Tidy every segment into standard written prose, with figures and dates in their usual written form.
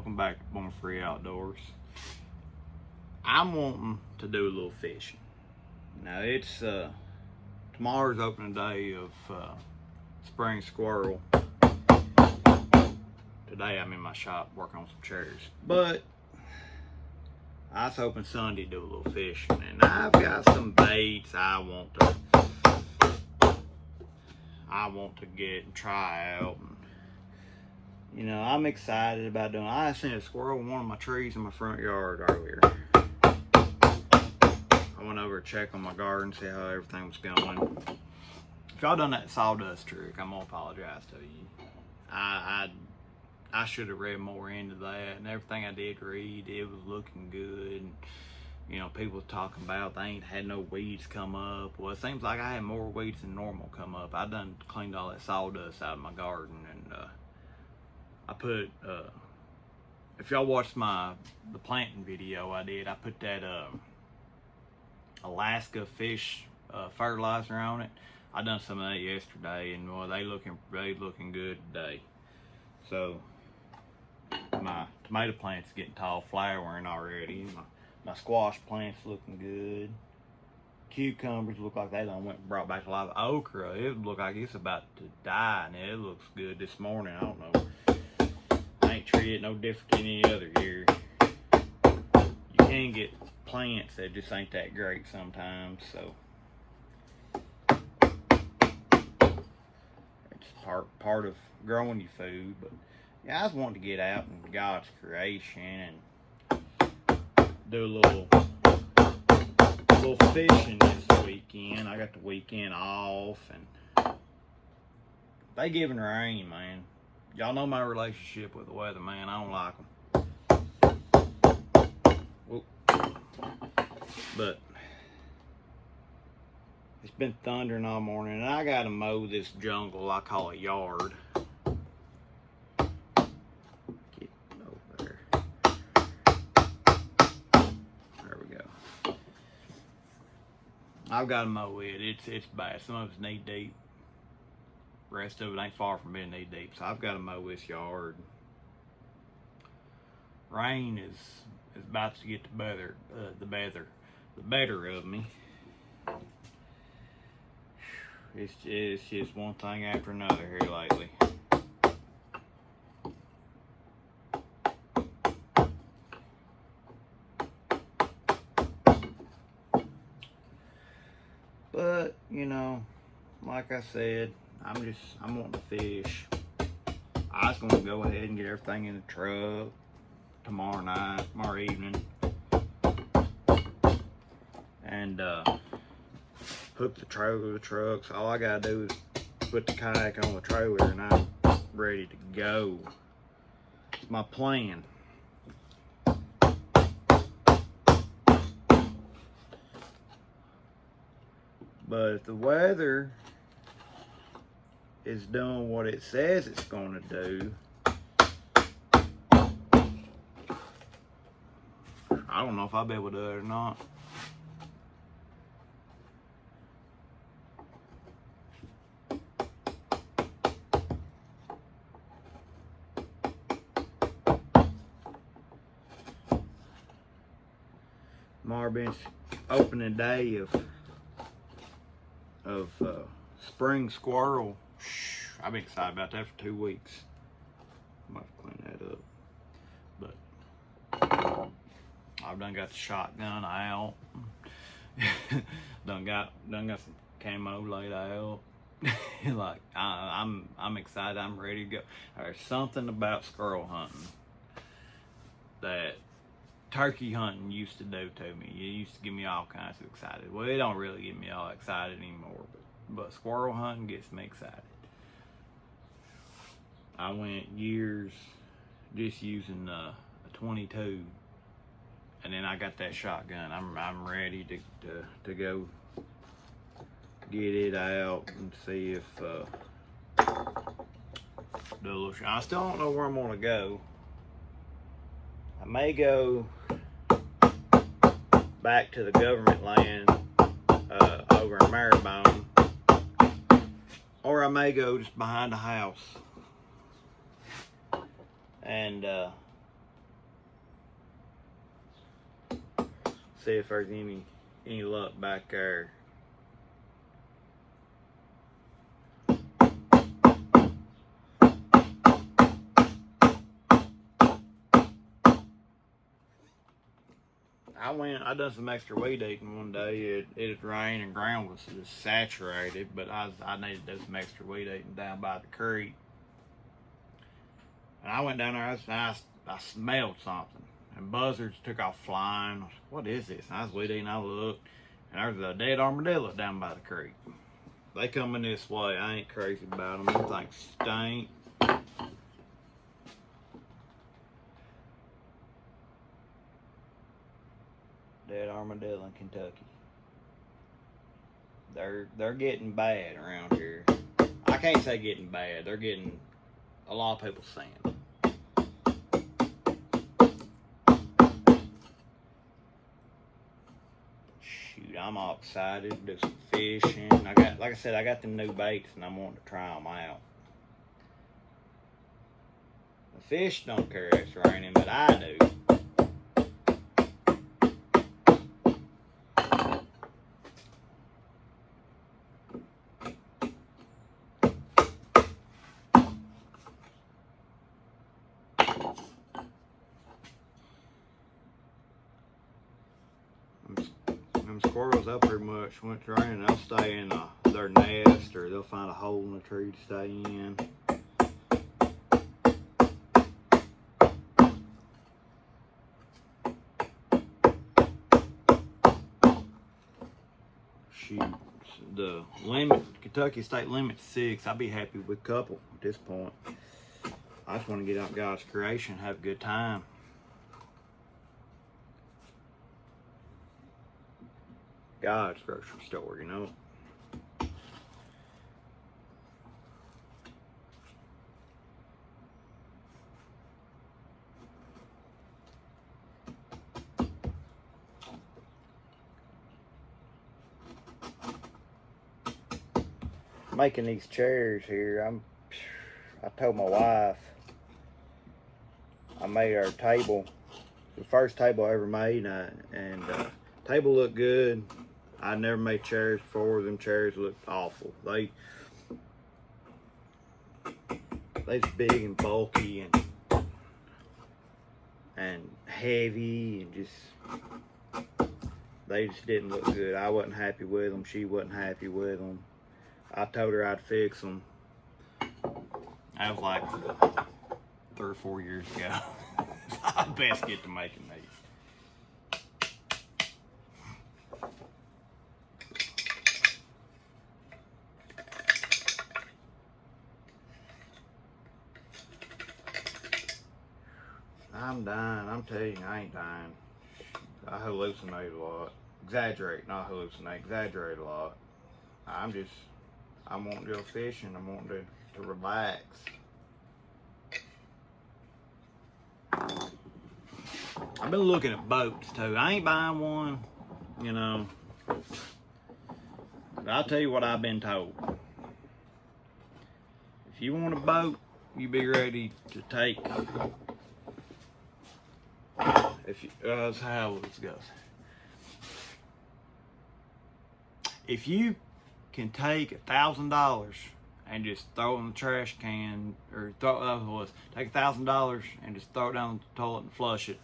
Welcome back to Born Free Outdoors. I'm wanting to do a little fishing. Now it's tomorrow's opening day of Spring Squirrel. Today I'm in my shop working on some chairs, but I was hoping Sunday to do a little fishing, and I've got some baits I want to get and try out. And, you know, I'm excited about doing. I seen a squirrel in one of my trees in my front yard earlier. I went over to check on my garden, see how everything was going. If y'all done that sawdust trick, I'm gonna apologize to you. I should have read more into that, and everything I did read, it was looking good. And, you know, people talking about they ain't had no weeds come up. Well, it seems like I had more weeds than normal come up. I done cleaned all that sawdust out of my garden, and I put if y'all watched the planting video I did, I put that Alaska fish fertilizer on it. I done some of that yesterday, and well, they looking good today. So my tomato plant's getting tall, flowering already. My squash plant's looking good. Cucumbers look like they done went and brought back a lot of okra. It look like it's about to die, and it looks good this morning. I don't know. I ain't treated it no different than any other year. You can get plants that just ain't that great sometimes, so it's part of growing your food. But yeah, I just wanted to get out in God's creation and do a little fishing this weekend. I got the weekend off, and they giving rain, man. Y'all know my relationship with the weather, man. I don't like them. Whoop. But it's been thundering all morning, and I gotta mow this jungle I call a yard. Get over there. There we go. I've gotta mow it. It's bad. Some of it's knee deep. Rest of it ain't far from being knee deep, so I've got to mow this yard. Rain is about to get the better of me. It's just one thing after another here lately. But you know, like I said, I'm wanting to fish. I was gonna go ahead and get everything in the truck tomorrow evening, and hook the trailer to the truck. So all I gotta do is put the kayak on the trailer, and I'm ready to go. It's my plan. But if the weather is doing what it says it's going to do, I don't know if I'll be able to do it or not. Marvin's opening day of Spring Squirrel. I've been excited about that for 2 weeks. I might have to clean that up. But I've done got the shotgun out. done got some camo laid out. Like I'm excited. I'm ready to go. There's something about squirrel hunting that turkey hunting used to do to me. It used to get me all kinds of excited. Well, it don't really get me all excited anymore, but squirrel hunting gets me excited. I went years just using a 22, and then I got that shotgun. I'm ready to go get it out and see if do a little. I still don't know where I'm gonna go. I may go back to the government land over in Maribone, or I may go just behind the house and See if there's any luck back there. I done some extra weed eating one day. It had rained and ground was just saturated, but I needed to do some extra weed eating down by the creek. And I went down there, I smelled something. And buzzards took off flying. I was, what is this? And I was weed eating, I looked, and there's a dead armadillo down by the creek. They coming this way. I ain't crazy about them. Them things stink. Dead armadillo in Kentucky. They're getting bad around here. I can't say getting bad. They're getting a lot of people saying. Shoot, I'm all excited to do some fishing. Like I said, I got them new baits and I'm wanting to try them out. The fish don't care if it's raining, but I do. Squirrels up here much when it's raining. They'll stay in their nest, or they'll find a hole in the tree to stay in. Shoot, the limit, Kentucky state limit's 6. I'd be happy with a couple at this point. I just want to get out in God's creation, have a good time. God's grocery store, you know. Making these chairs here, I told my wife I made our table, the first table I ever made, and table looked good. I never made chairs before. Them chairs looked awful. They's big and bulky and heavy and they just didn't look good. I wasn't happy with them. She wasn't happy with them. I told her I'd fix them. That was like 3 or 4 years ago. I best get to making these. I'm dying. I'm telling you, I ain't dying. I hallucinate a lot. Exaggerate, not hallucinate. Exaggerate a lot. I'm wanting to go fishing. I'm wanting to relax. I've been looking at boats too. I ain't buying one, you know. But I'll tell you what I've been told. If you want a boat, you be ready to take. That's how this goes. If you can take $1,000 and just throw it in the trash can, or take $1,000 and just throw it down the toilet and flush it,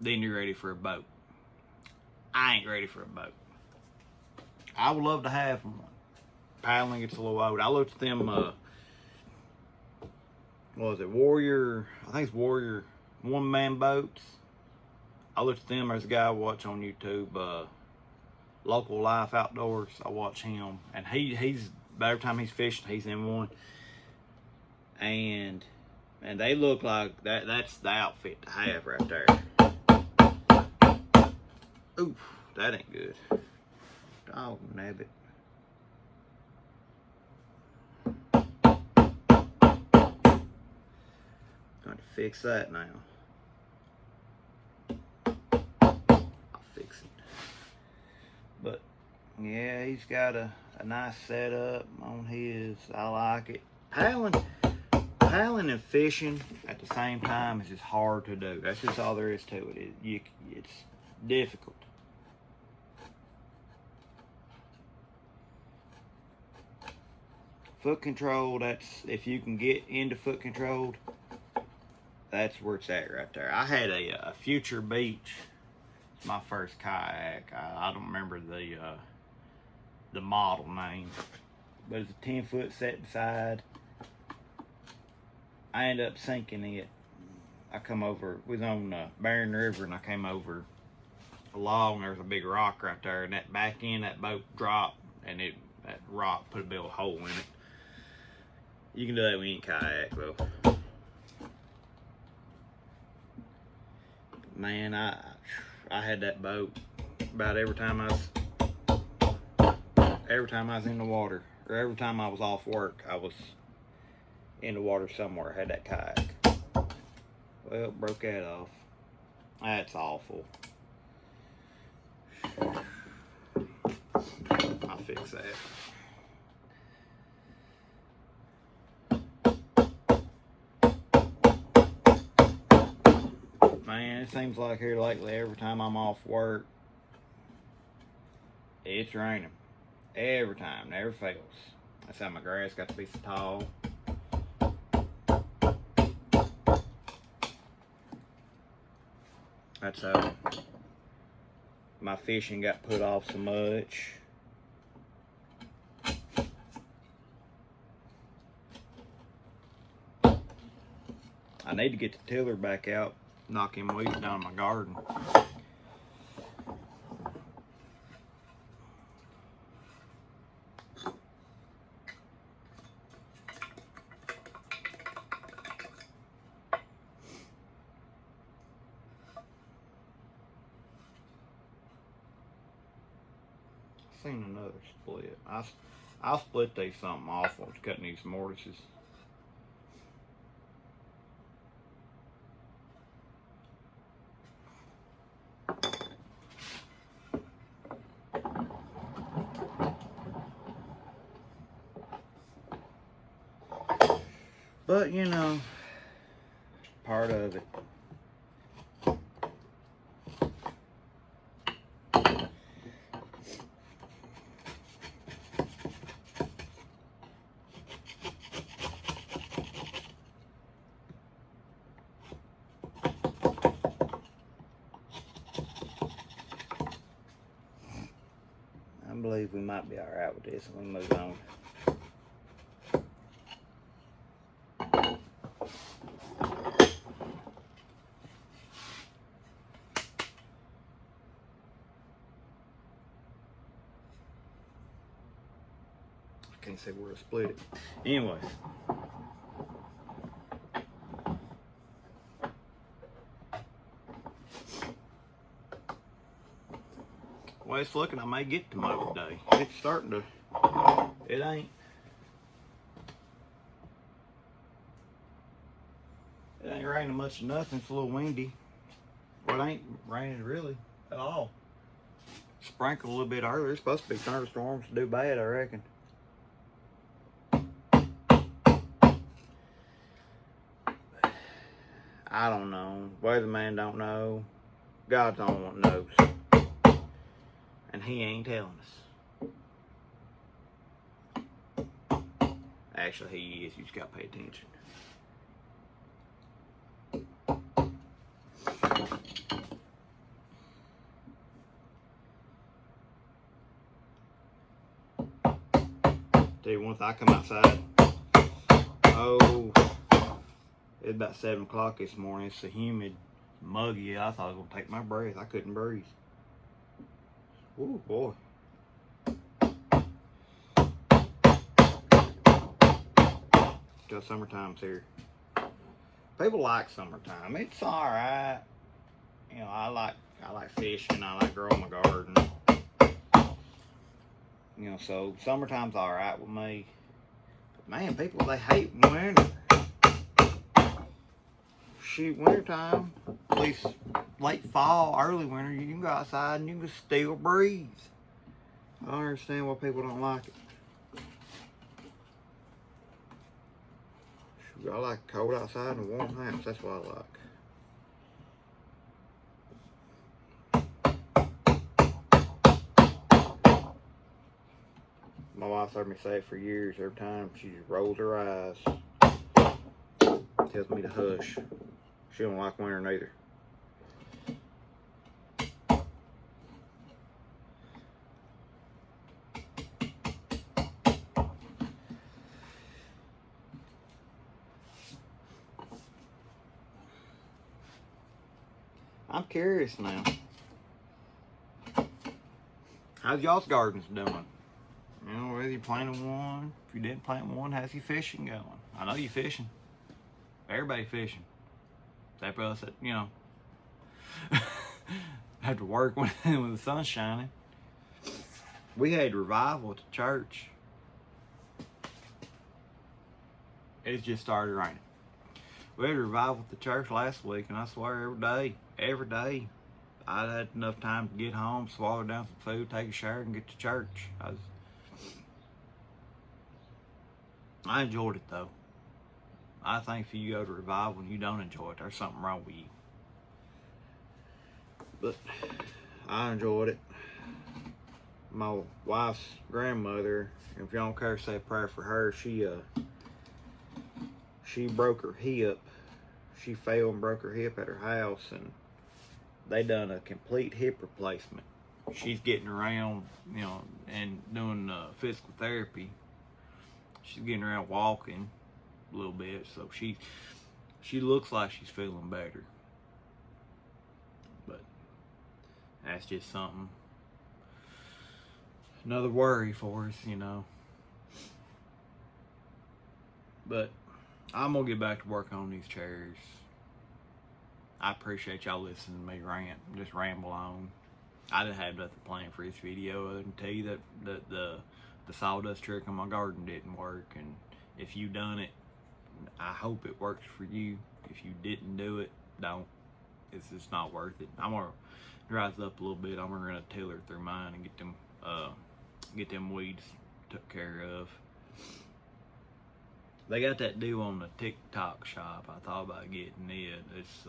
then you're ready for a boat. I ain't ready for a boat. I would love to have one. Paddling gets a little old. I looked at them, what was it, Warrior, I think it's Warrior one-man boats. I looked at them. There's a guy I watch on YouTube, Local Life Outdoors. I watch him, and he's every time he's fishing, he's in one, and they look like that's the outfit to have right there. Oof, that ain't good. Dog nabbit. Got to fix that now. But yeah, he's got a nice setup on his. I like it. Paddling and fishing at the same time is just hard to do. That's just all there is to it. It's difficult. Foot control, that's, if you can get into foot control, that's where it's at right there. I had a Future Beach. It's my first kayak. I don't remember the model name, but it's a 10-foot set beside. I ended up sinking it. I come over, we was on Barron River, and I came over along. There's a big rock right there, and that back end, that boat dropped, and that rock put a big hole in it. You can do that when you kayak, though. Man, I had that boat about every time I was in the water, or every time I was off work, I was in the water somewhere. I had that kayak. Well, broke that off. That's awful. I'll fix that. Man, it seems like here lately, every time I'm off work, it's raining. Every time, never fails. That's how my grass got to be so tall. That's how my fishing got put off so much. I need to get the tiller back out, knock him weeds down in my garden. Seen another split. I'll split these something off while it's cutting these mortises. But you know, part of it. I believe we might be alright with this, and we move on. I can't say where to split it. Anyways. Well, it's looking, I may get to mow today. It's starting to, it ain't raining much of nothing. It's a little windy. Well, it ain't raining really at all. Sprinkle a little bit earlier. It's supposed to be thunderstorms to do bad, I reckon. I don't know. Weatherman don't know. God's the only one knows. And he ain't telling us. Actually, he is. You just gotta pay attention. Tell you one thing, I come outside. Oh, it's about 7 o'clock this morning. It's so humid, muggy. I thought I was gonna take my breath. I couldn't breathe. Ooh, boy. Till summertime's here. People like summertime. It's alright. You know, I like fishing. I like growing my garden. You know, so summertime's alright with me. But man, people, they hate winter. Shoot, wintertime, at least late fall, early winter, you can go outside and you can still breathe. I don't understand why people don't like it. Shoot, I like cold outside and a warm house. That's what I like. My wife wife's heard me say it for years. Every time she just rolls her eyes, tells me to hush. She don't like winter neither. I'm curious now. How's y'all's gardens doing? You know, whether you planted one, if you didn't plant one, how's your fishing going? I know you fishing. Everybody fishing. Except for us that, you know, have to work when the sun's shining. We had revival at the church. It just started raining. We had revival at the church last week, and I swear every day, I had enough time to get home, swallow down some food, take a shower, and get to church. I enjoyed it though. I think if you go to revival and you don't enjoy it, there's something wrong with you. But I enjoyed it. My wife's grandmother, if y'all don't care to say a prayer for her, she broke her hip. She fell and broke her hip at her house, and they done a complete hip replacement. She's getting around, you know, and doing physical therapy. She's getting around walking a little bit, so she looks like she's feeling better. But that's just something, another worry for us, you know. But I'm gonna get back to work on these chairs. I appreciate y'all listening to me just ramble on. I didn't have nothing planned for this video other than tell you that the sawdust trick on my garden didn't work, and if you done it, I hope it works for you. If you didn't do it, don't. It's just not worth it. I'm gonna dry this up a little bit. I'm gonna run a tiller through mine and get them weeds took care of. They got that deal on the TikTok shop. I thought about getting it. It's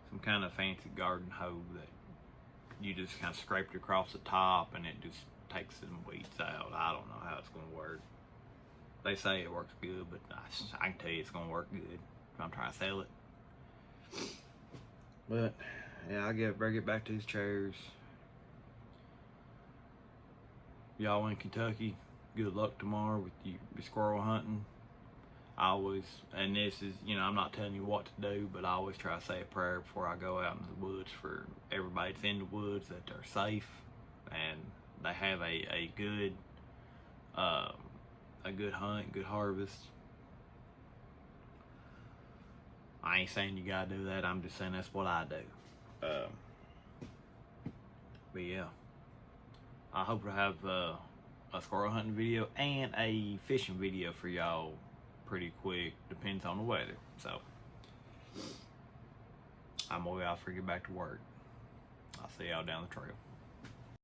some kind of fancy garden hoe that you just kind of scrape it across the top and it just takes some weeds out. I don't know how it's going to work. They say it works good, but I can tell you it's going to work good if I'm trying to sell it. But yeah, I better get back to these chairs. Y'all in Kentucky, good luck tomorrow with your squirrel hunting. And this is, you know, I'm not telling you what to do, but I always try to say a prayer before I go out into the woods for everybody that's in the woods, that they're safe and they have a good hunt, good harvest. I ain't saying you gotta do that. I'm just saying that's what I do. But yeah, I hope to have a squirrel hunting video and a fishing video for y'all pretty quick. Depends on the weather. So I'm gonna get back to work. I'll see y'all down the trail.